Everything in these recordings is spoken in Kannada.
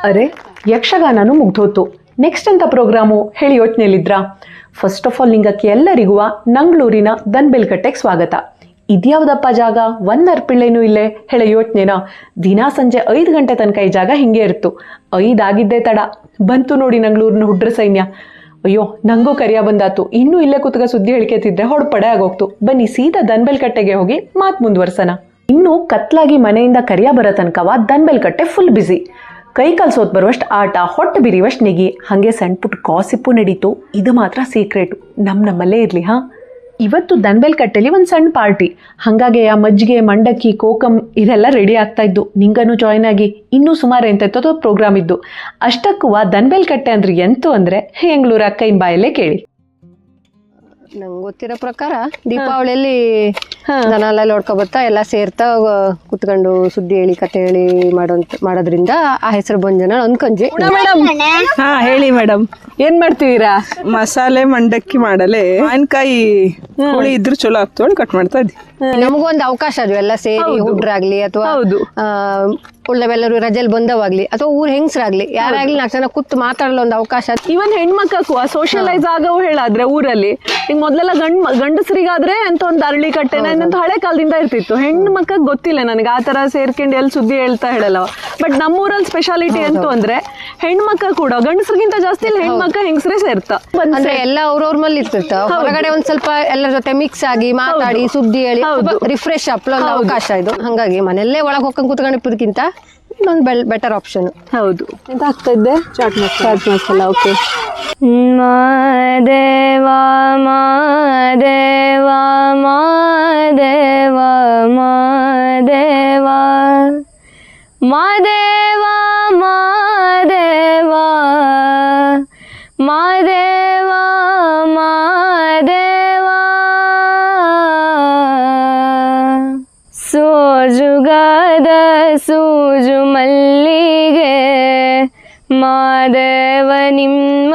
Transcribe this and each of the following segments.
ಅರೆ ಯಕ್ಷಗಾನನೂ ಮುಗ್ದೋತು. ನೆಕ್ಸ್ಟ್ ಅಂತ ಪ್ರೋಗ್ರಾಮು ಹೇಳಿ ಯೋಚನೆಯಲ್ಲಿದ್ರಾ? ಫಸ್ಟ್ ಆಫ್ ಆಲ್ ನಿಂಗಕ್ಕೆ ಎಲ್ಲರಿಗೂ ನಂಗ್ಳೂರಿನ ದನ್ಬೆಲ್ಕಟ್ಟೆಗೆ ಸ್ವಾಗತ. ಇದ್ಯಾವುದಪ್ಪ ಜಾಗ, ಒಂದು ಅರ್ಪಿಳ್ಳೆನೂ ಇಲ್ಲೇ ಹೇಳೋ ಯೋಚನೆನಾ? ದಿನ ಸಂಜೆ 5 ಗಂಟೆ ತನಕ ಈ ಜಾಗ ಹಿಂಗೆ ಇರ್ತು. 5 ಆಗಿದ್ದೇ ತಡ ಬಂತು ನೋಡಿ ನಂಗ್ಳೂರಿನ ಹುಡ್ರ ಸೈನ್ಯ. ಅಯ್ಯೋ ನಂಗೂ ಕರಿಯ ಬಂದಾತು. ಇನ್ನೂ ಇಲ್ಲೇ ಕೂತ್ಗ ಸುದ್ದಿ ಹೇಳ್ಕೆತಿದ್ರೆ ಹೊಡ್ಪಡೆ ಆಗೋಗ್ತು. ಬನ್ನಿ ಸೀದಾ ದನ್ಬೆಲ್ಕಟ್ಟೆಗೆ ಹೋಗಿ ಮಾತು ಮುಂದುವರ್ಸನ. ಇನ್ನು ಕತ್ಲಾಗಿ ಮನೆಯಿಂದ ಕರಿಯ ಬರೋ ತನಕವ ದನ್ಬೆಲ್ಕಟ್ಟೆ ಫುಲ್ ಬ್ಯುಸಿ. ಕೈ ಕಲ್ಸೋತ್ ಬರುವಷ್ಟು ಆಟ, ಹೊಟ್ಟೆ ಬಿರಿವಷ್ಟು ನೆಗಿ, ಹಾಗೆ ಸಣ್ಣ ಪುಟ್ಟ ಕಾಸಿಪ್ಪು ನಡೀತು. ಇದು ಮಾತ್ರ ಸೀಕ್ರೆಟು, ನಮ್ಮಲ್ಲೇ ಇರಲಿ. ಹಾಂ, ಇವತ್ತು ದನ್ಬೆಲ್ಕಟ್ಟೆಲಿ ಒಂದು ಸಣ್ಣ ಪಾರ್ಟಿ, ಹಾಗಾಗಿ ಆ ಮಜ್ಜಿಗೆ, ಮಂಡಕ್ಕಿ, ಕೋಕಮ್ ಇದೆಲ್ಲ ರೆಡಿ ಆಗ್ತಾ ಇದ್ದು. ನಿಂಗನು ಜಾಯ್ನ್ ಆಗಿ. ಇನ್ನೂ ಸುಮಾರು ಎಂತೆಂಥದ್ದು ಪ್ರೋಗ್ರಾಮ್ ಇದ್ದು. ಅಷ್ಟಕ್ಕೂ ದನ್ಬೆಲ್ಕಟ್ಟೆ ಅಂದ್ರೆ ಎಂತು ಅಂದರೆ ಹೆಂಗ್ಳೂರು ಅಕ್ಕೈನ ಬಾಯಲ್ಲೇ ಕೇಳಿ. ನಂಗೆ ಗೊತ್ತಿರೋ ಪ್ರಕಾರ ದೀಪಾವಳಿಯಲ್ಲಿ ದನ ಎಲ್ಲ ನೋಡ್ಕೊಬತ್ತಾ ಎಲ್ಲ ಸೇರ್ತಾ ಕುತ್ಕೊಂಡು ಸುದ್ದಿ ಹೇಳಿ ಕತೆ ಹೇಳಿ ಮಾಡೋದ್ರಿಂದ ಆ ಹೆಸರು ಬಂಜನ ಅನ್ಕೊಂಜಿ. ಹಾ ಹೇಳಿ ಮೇಡಮ್, ಏನ್ ಮಾಡ್ತಿದ್ದೀರಾ? ಮಸಾಲೆ ಮಂಡಕ್ಕಿ ಮಾಡಲೆ ಮಾವಿನಕಾಯಿ ಹುಳಿ ಇದ್ರು ಚಲೋ ಆಗ್ತದೆ, ಕಟ್ ಮಾಡ್ತಾ ಇದ್ವಿ. ನಮಗೊಂದು ಅವಕಾಶ ಅದು ಎಲ್ಲ ಸೇರಿ ಹುಡ್ರಾಗ್ಲಿ ಅಥವಾ ಉಳ್ಳವೆಲ್ಲರೂ ರಜೆಲ್ ಬಂದವಾಗ್ಲಿ ಅಥವಾ ಊರ್ ಹೆಂಗಸರಾಗ್ಲಿ ಯಾರಾಗ್ಲಿ 4 ಜನ ಕೂತ್ ಮಾತಾಡಲು ಒಂದು ಅವಕಾಶ. ಇವನ್ ಹೆಣ್ಮಕ್ಕೂ ಸೋಷಿಯಲೈಸ್ ಆಗವು ಹೇಳಾದ್ರೆ ಊರಲ್ಲಿ ಈಗ ಮೊದಲೆಲ್ಲ ಗಂಡಸರಿಗಾದ್ರೆ ಅಂತ ಒಂದು ಅರಳಿ ಕಟ್ಟೆನ ಇನ್ನೊಂದು ಹಳೆ ಕಾಲದಿಂದ ಇರ್ತಿತ್ತು. ಹೆಣ್ಣು ಮಕ್ಕಳಿಗೆ ಗೊತ್ತಿಲ್ಲ ನನಗೆ ಆ ತರ ಸೇರ್ಕೊಂಡು ಎಲ್ಲಿ ಸುದ್ದಿ ಹೇಳ್ತಾ ಹೇಳಲ್ಲ. ಬಟ್ ನಮ್ಮೂರಲ್ಲಿ ಸ್ಪೆಷಾಲಿಟಿ ಅಂತೂ ಅಂದ್ರೆ ಹೆಣ್ಮಕ್ಕ ಕೂಡ ಗಂಡಸರಿಗಿಂತ ಜಾಸ್ತಿ ಇಲ್ಲ, ಹೆಣ್ಮಕ್ಕ ಹೆಂಗಸರೇ ಸೇರ್ತಾ. ಅಂದ್ರೆ ಎಲ್ಲ ಅವ್ರವ್ರ ಮೇಲೆ ಇರ್ತಿರ್ತ. ಹೊರಗಡೆ ಒಂದ್ ಸ್ವಲ್ಪ ಎಲ್ಲರ ಜೊತೆ ಮಿಕ್ಸ್ ಆಗಿ ಮಾತಾಡಿ ಸುದ್ದಿ ಹೇಳಿ ರಿಫ್ರೆಶ್ ಅಪ್ ಒಂದು ಅವಕಾಶ ಇದು. ಹಂಗಾಗಿ ಮನೆಯಲ್ಲೇ ಒಳಗೆ ಹೋಗ್ಕೊಂಡು ಕೂತ್ಕೊಂಡಿಪ್ಪದಕ್ಕಿಂತ ಇನ್ನೊಂದು ಬೆಟರ್ ಆಪ್ಷನ್. ಹೌದು, ಎಂತ ಆಗ್ತಾ ಇದ್ದೆ? ಚಾಟ್ ಮಸಾಲ. ಓಕೆ. ಮಾದೇವ ಮಾದೇವ ಮಾದೇವ ಮಾದೇವ ಮಾದೇವ ಮಾದೇವ ಮಾದೇವ ಮಾದೇವ ಸೋಜುಗಾದ ಸೂಜು ಮಲ್ಲಿಗೆ ಮಾದೇವ ನಿಮ್ಮ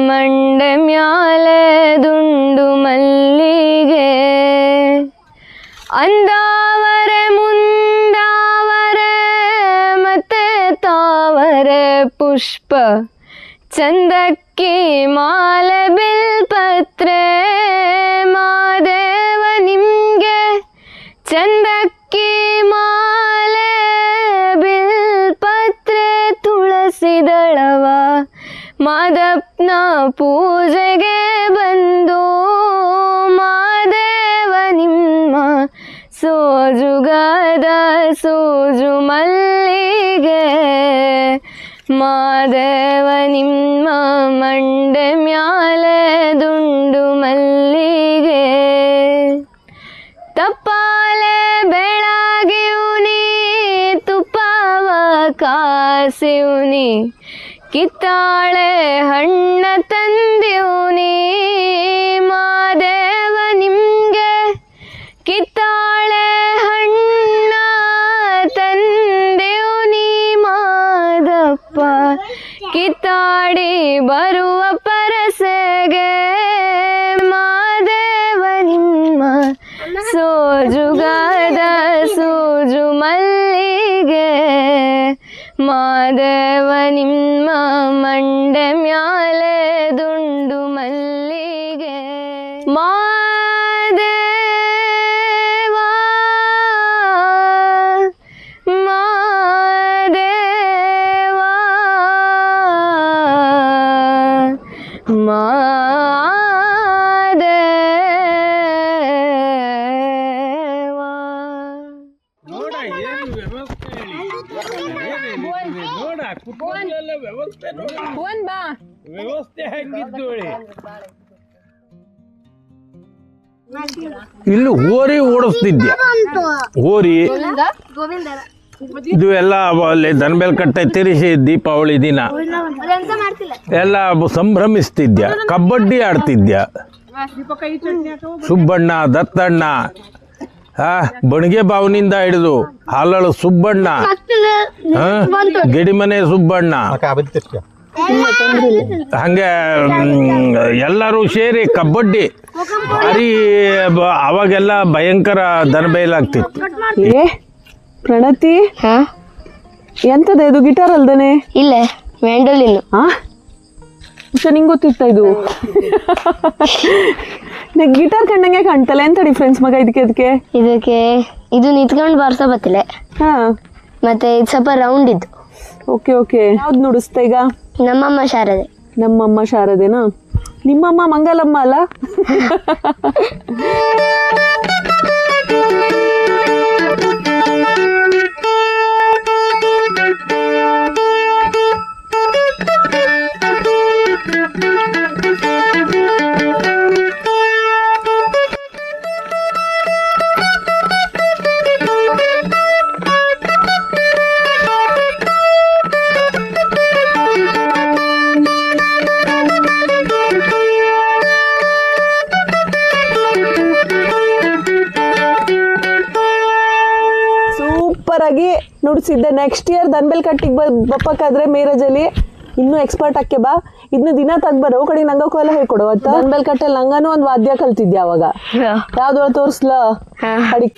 ಮಂಡೆ ಮ್ಯಾಲೆ ದುಂಡು ಮಲ್ಲಿಗೆ ಅಂದಾವರೆ ಮುಂದಾವರೆ ಮತ್ತೆ ತಾವರೆ ಪುಷ್ಪ ಚಂದಕ್ಕಿ ಮಾಲೆ ಬಿಲ್ಪತ್ರೆ ಮಾದೇವ ನಿಮ್ಗೆ ಚಂದಕ್ಕಿ ಮಾಲೆ ಬಿಲ್ಪತ್ರೆ ತುಳಸಿದಳವ ಮಾದಪ್ಪನ ಪೂಜೆಗೆ ಬಂದು ಮಾದೇವ ನಿಮ್ಮ ಸೋಜುಗಾದ ಸೂಜು ಮಲ್ಲಿಗೆ ಮಾದೇವ ನಿಮ್ಮ ಮಂಡೆ ಮ್ಯಾಲೆ ದುಂಡು ಮಲ್ಲಿಗೆ ತಪ್ಪಾಲೆ ಬೆಳಗಿವ್ನಿ ತುಪ್ಪವ ಕಾಸಿವ್ನಿ ಕಿತ್ತಾಳೆ ಹಣ್ಣ ತಂದಿವ್ನಿ ಮಾದೇವ ನಿಮ್ಗೆ ಕಿತ್ತಾಳೆ ಹಣ್ಣ ತಂದಿವ್ನಿ ಮಾದಪ್ಪ ಕಿತ್ತಾಡಿ ಬರುವ ಪರಸೆಗೆ ಮಾದೇವ ನಿಮ್ಮ ಸೋಜುಗಾದ ಸೂಜು ಮಲ್ಲಿಗೆ ಮಾದೇವ ನಿಮ್ಮ ಮಂಡೆ ಮ್ಯಾಲೆ ದುಂಡು ಮಲ್ಲಿಗೆ ಮಾದೇವ ಮಾದೇವ ವ್ಯವಸ್ಥೆ ಹೆಂಗಿದ್ದು ಇಲ್ಲಿ ಹೋರಿ ಓಡಿಸ್ತಿದ್ಯ. ಹೋರಿ ಇದು ಎಲ್ಲ ಅಲ್ಲಿ ದನ್ಬೆಲ್ಕಟ್ಟೆ ತಿರುಗಿ ದೀಪಾವಳಿ ದಿನ ಎಲ್ಲ ಸಂಭ್ರಮಿಸ್ತಿದ್ಯ. ಕಬಡ್ಡಿ ಆಡ್ತಿದ್ಯ. ಸುಬ್ಬಣ್ಣ, ದತ್ತಣ್ಣ, ಬಣಿಗೆ ಬಾವನಿಂದ ಹಿಡಿದು ಹಾಲಳು ಸುಬ್ಬಣ್ಣ, ಗೆಡಿಮನೆ ಸುಬ್ಬಣ್ಣ, ಹಂಗೆ ಎಲ್ಲರೂ ಸೇರಿ ಕಬಡ್ಡಿ ಭಾರಿ. ಅವಾಗೆಲ್ಲ ಭಯಂಕರ ದನಬೈಲಾಗ್ತಿತ್ತು. ಪ್ರಣತಿ ಎಂತದ ಇದು ಗಿಟಾರ್ ಅಲ್ದೇನೆ? ಇಲ್ಲೇ ಮ್ಯಾಂಡೋಲಿನ್. ಉಷಾ ನಿಂಗೆ ಗೊತ್ತಿತ್ತ ಇದು? ಗಿಟಾರ್ ಕಂಡಂಗೆ ಕಾಣ್ತಲ್ಲ, ಎಂತ ಡಿಫ್ರೆನ್ಸ್ ಮಗ ಇದಕ್ಕೆ? ಇದು ನಿಂತ್ಕೊಂಡು ಬಾರ್ಸೋ ಬತ್ತಿಲ್ಲ. ಹಾ, ಮತ್ತೆ ಇದು ಸ್ವಲ್ಪ ರೌಂಡ್ ಇದ್ದು. ಓಕೆ. ಯಾವ್ದು ನುಡಿಸ್ತಾ ಈಗ? ನಮ್ಮಮ್ಮ ಶಾರದೆ. ನಮ್ಮಮ್ಮ ಶಾರದೆನಾ? ನಿಮ್ಮಮ್ಮ ಮಂಗಲಮ್ಮ ಅಲ್ಲ? ಆಗಿ ನುಡಿಸಿದ್ದೆ. ನೆಕ್ಸ್ಟ್ ಇಯರ್ ದನ್ಬೆಲ್ ಕಟ್ಟಿಗೆ ಬಪ್ಪಕ್ಕಾದ್ರೆ ಮೇರಜಲ್ಲಿ ಇನ್ನೂ ಎಕ್ಸ್ಪರ್ಟ್ ಆಕೆ ಬಾ. ಇದನ್ನ ದಿನ ತಗ್ಬರೋ ಕಡೆ ನಂಗಕ್ಕೂ ಎಲ್ಲ ಹೇಳ್ಕೊಡು. ಅವತ್ತು ದನ್ಬೆಲ್ ಕಟ್ಟೆಲ್ಲಿ ನಂಗನೂ ಒಂದು ವಾದ್ಯ ಕಲ್ತಿದ್ದೆ ಅವಾಗ. ಯಾವ್ದು ತೋರಿಸ್ಲ ಕಡಿ.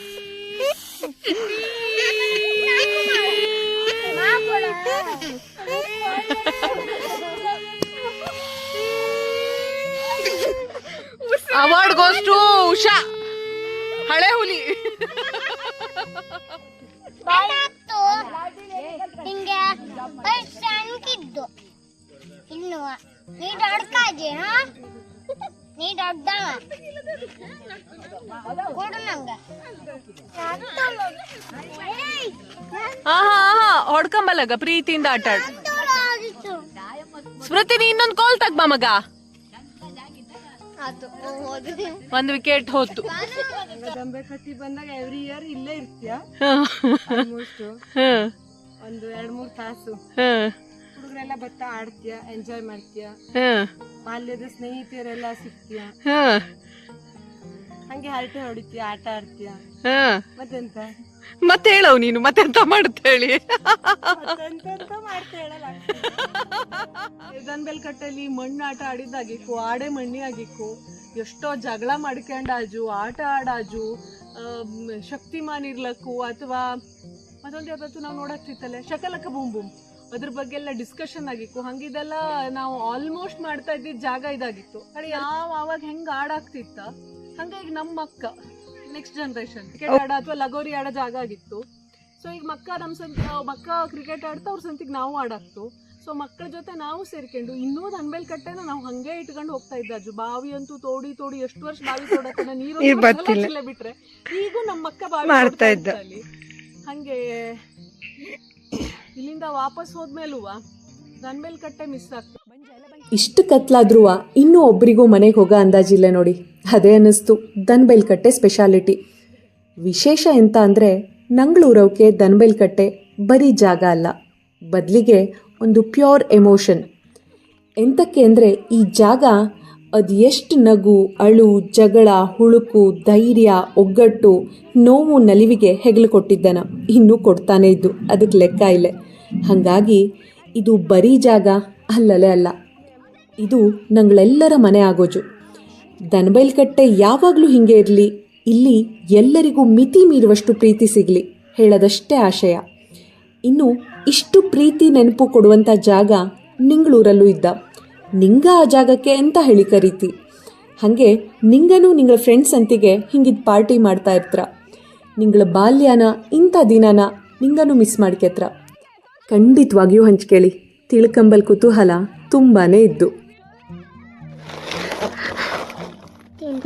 ಅವಾರ್ಡ್ ಗೋಸ್ ಟು ಉಷಾ, ಹಳೆ ಹುಲಿ. ಹಿಂಗೆ ಸಣ್ಣಕ್ಕಿದ್ದು ಇನ್ನು ನೀ ದೊಡ್ಡಕಾಜಿ. ನೀ ದೊಡ್ಡವ ಕೊಡು ನಂಗೆ. ಹೊಡ್ಕೊಂಬಲ್ಲಗ ಪ್ರೀತಿಯಿಂದ ಆಟ ಆಡು. ಸ್ಮೃತಿ, ನೀ ಇನ್ನೊಂದು ಕಾಲ್ ತಗ್ಬಾ ಮಗ. ಒಂದು ವಿಕೆಟ್ ಹೋತು. ದಂಬೆಕಟ್ಟಿ ಬಂದಾಗ ಎವ್ರಿ ಇಯರ್ ಇಲ್ಲೇ ಇರ್ತೀಯ. ಒಂದು 2-3 ತಾಸು ಹುಡುಗರೆಲ್ಲ ಬತ್ತ ಆಡ್ತೀಯ, ಎಂಜಾಯ್ ಮಾಡ್ತೀಯ, ಬಾಲ್ಯದ ಸ್ನೇಹಿತರೆಲ್ಲ ಸಿಗ್ತೀಯ, ಹಂಗೆ ಹರಟೆ ಹೊಡಿತೀಯ, ಆಟ ಆಡ್ತೀಯ. ಮತ್ತೆಂತ ಮತ್ತೆ ಹೇಳವ್ ನೀನು, ಮತ್ತೆಂತ ಮಾಡ್ತೇಳಿ. ದನ್ಬೆಲ್ ಕಟ್ಟೆಲಿ ಮಣ್ಣು ಆಟ ಆಡಿದ್ದಾಗಿಕ್ಕು, ಆಡೆ ಮಣ್ಣಿ ಆಗಿಕ್ಕು, ಎಷ್ಟೋ ಜಗಳ ಮಾಡ್ಕೊಂಡಾಜು, ಆಟ ಆಡಾಜು, ಶಕ್ತಿಮಾನ್ ಇರ್ಲಕ್ಕು, ಅಥವಾ ಮತ್ತೊಂದು ಯಾವತ್ತು ನಾವು ನೋಡಕ್ತಿತ್ತಲ್ಲ ಶಕಲಕ ಬೂಮ್ ಬೂಮ್, ಅದ್ರ ಬಗ್ಗೆ ಎಲ್ಲ ಡಿಸ್ಕಷನ್ ಆಗಿತ್ತು. ಹಂಗಿದೆಲ್ಲ ನಾವು ಆಲ್ಮೋಸ್ಟ್ ಮಾಡ್ತಾ ಇದ್ದಿದ್ದ ಜಾಗ ಇದಾಗಿತ್ತು. ಕಡೆ ನಾವು ಅವಾಗ ಹೆಂಗ್ ಆಡಾಕ್ತಿತ್ತ ಹಂಗೆ ಈಗ ನಮ್ಮ ಅಕ್ಕ ನೆಕ್ಸ್ಟ್ ಜನರೇಷನ್ ಕ್ರಿಕೆಟ್ ಆಡ ಅಥವಾ ಲಗೋರಿ ಆಡೋ ಜಾಗ ಆಗಿತ್ತು. ಸೊ ಈಗ ಮಕ್ಕ ಕ್ರಿಕೆಟ್ ಆಡ್ತಾ ಅವ್ರ ಸಂತಿಗೆ ನಾವು ಆಡಾಕ್ತು. ಸೊ ಮಕ್ಕಳ ಜೊತೆ ನಾವು ಸೇರ್ಕೊಂಡು ಇನ್ನೂ ದನ್ಬೆಲ್ ಕಟ್ಟೆನ ನಾವು ಹಂಗೆ ಇಟ್ಕೊಂಡು ಹೋಗ್ತಾ ಇದ್ದಾಜು. ಬಾವಿ ಅಂತೂ ತೋಡಿ ಎಷ್ಟು ವರ್ಷ ಬಾವಿ ತೋಡತನ ನೀರು ಬಿಟ್ರೆ ಈಗೂ ನಮ್ಮ ಅಕ್ಕ ಬಾವಿ ಮಾಡ್ತಾ ಇದ್ದ. ಹಂಗೆ ಇಲ್ಲಿಂದ ವಾಪಸ್ ಹೋದ್ಮೇಲೂ ದನ್ಬೆಲ್ ಕಟ್ಟೆ ಮಿಸ್ ಆಗ್ತದೆ. ಇಷ್ಟು ಕತ್ಲಾದ್ರೂ ಇನ್ನೂ ಒಬ್ರಿಗೂ ಮನೆಗೆ ಹೋಗೋ ಅಂದಾಜಿಲ್ಲ ನೋಡಿ. ಅದೇ ಅನ್ನಿಸ್ತು ದನ್ಬೆಲ್ ಕಟ್ಟೆ ಸ್ಪೆಷಾಲಿಟಿ. ವಿಶೇಷ ಎಂತ ಅಂದರೆ ನಂಗಳೂರವಕ್ಕೆ ದನ್ಬೆಲ್ ಕಟ್ಟೆ ಬರೀ ಜಾಗ ಅಲ್ಲ, ಬದಲಿಗೆ ಒಂದು ಪ್ಯೂರ್ ಎಮೋಷನ್. ಎಂತಕ್ಕೆ ಅಂದರೆ ಈ ಜಾಗ ಅದು ಎಷ್ಟು ನಗು, ಅಳು, ಜಗಳ, ಹುಳುಕು, ಧೈರ್ಯ, ಒಗ್ಗಟ್ಟು, ನೋವು, ನಲಿವಿಗೆ ಹೆಗಲು ಕೊಟ್ಟಿದ್ದಾನ, ಇನ್ನೂ ಕೊಡ್ತಾನೆ ಇದ್ದು, ಅದಕ್ಕೆ ಲೆಕ್ಕ ಇಲ್ಲ. ಹಾಗಾಗಿ ಇದು ಬರೀ ಜಾಗ ಅಲ್ಲಲೇ ಅಲ್ಲ, ಇದು ನಂಗಳೆಲ್ಲರ ಮನೆ ಆಗೋಜು. ದನ್ಬೆಲ್ ಕಟ್ಟೆ ಯಾವಾಗಲೂ ಹೀಗೆ ಇರಲಿ, ಇಲ್ಲಿ ಎಲ್ಲರಿಗೂ ಮಿತಿ ಮೀರುವಷ್ಟು ಪ್ರೀತಿ ಸಿಗಲಿ ಹೇಳೋದಷ್ಟೇ ಆಶಯ. ಇನ್ನು ಇಷ್ಟು ಪ್ರೀತಿ ನೆನಪು ಕೊಡುವಂಥ ಜಾಗ ನಿಂಗಳೂರಲ್ಲೂ ಇದ್ದ. ನಿಂಗ ಆ ಜಾಗಕ್ಕೆ ಎಂತ ಹೇಳಿ ಕರೀತಿ. ಹಾಗೆ ನಿಂಗನೂ ನಿಂಗಳ ಫ್ರೆಂಡ್ಸ್ ಅಂತಿಗೆ ಹಿಂಗಿದ್ದು ಪಾರ್ಟಿ ಮಾಡ್ತಾ ಇರ್ತರ. ನಿಂಗಳ ಬಾಲ್ಯನ ಇಂಥ ದಿನನ ನಿಂಗನೂ ಮಿಸ್ ಮಾಡ್ಕೆತ್ರ. ಖಂಡಿತವಾಗಿಯೂ ಹಂಚ್ಕೇಳಿ, ತಿಳ್ಕಂಬಲ್ ಕುತೂಹಲ ತುಂಬಾ ಇದ್ದು.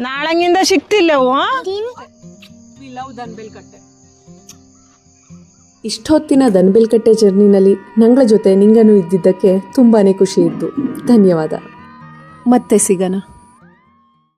ನಾಳಂಗಿಂದ ಸಿಕ್ತಿಲ್ಲವು ದನ್ಬೆಲ್ ಕಟ್ಟೆ. ಇಷ್ಟೊತ್ತಿನ ದನ್ಬೆಲ್ ಕಟ್ಟೆ ಜರ್ನಿನಲ್ಲಿ ನಂಗಳ ಜೊತೆ ನಿಂಗನೂ ಇದ್ದಿದ್ದಕ್ಕೆ ತುಂಬಾ ಖುಷಿ ಇತ್ತು. ಧನ್ಯವಾದ. ಮತ್ತೆ ಸಿಗೋಣ.